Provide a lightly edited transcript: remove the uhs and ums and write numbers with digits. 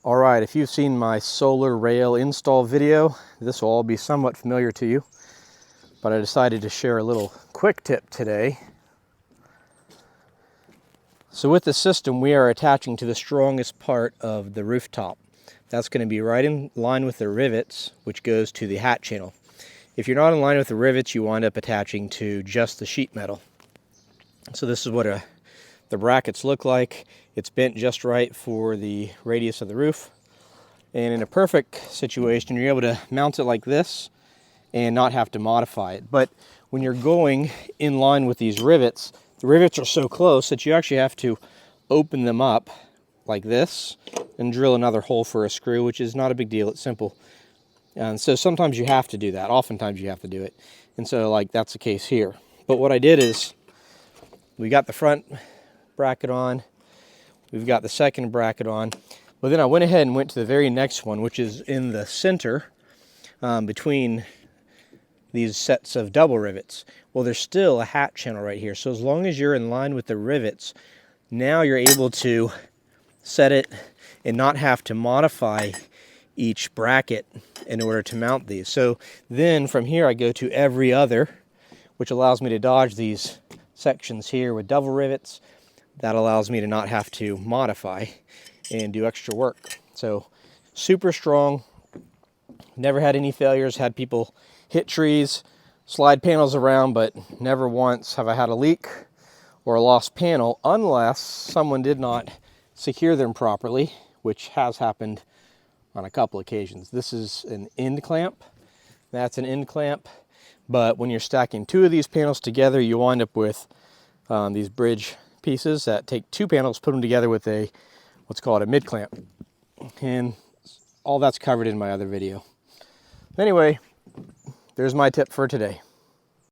Alright, if you've seen my solar rail install video, this will all be somewhat familiar to you, but I decided to share a little quick tip today. So with the system, we are attaching to the strongest part of the rooftop. That's going to be right in line with the rivets, which goes to the hat channel. If you're not in line with the rivets, you wind up attaching to just the sheet metal. So this is what the brackets look like. It's bent just right for the radius of the roof. And in a perfect situation, you're able to mount it like this and not have to modify it. But when you're going in line with these rivets, the rivets are so close that you actually have to open them up like this and drill another hole for a screw, which is not a big deal. It's simple. And so sometimes you have to do that. Oftentimes you have to do it. And so like that's the case here. But what I did is we got the front bracket on. We've got the second bracket on. But then I went ahead and went to the very next one, which is in the center between these sets of double rivets. Well, there's still a hat channel right here. So as long as you're in line with the rivets, now you're able to set it and not have to modify each bracket in order to mount these. So then from here I go to every other, which allows me to dodge these sections here with double rivets. That allows me to not have to modify and do extra work. So super strong. Never had any failures. Had people hit trees, slide panels around, but never once have I had a leak or a lost panel unless someone did not secure them properly, which has happened on a couple occasions. This is an end clamp. That's an end clamp. But when you're stacking two of these panels together, you wind up with these bridge pieces that take two panels, put them together with a what's called a mid clamp. And all that's covered in my other video. Anyway, there's my tip for today.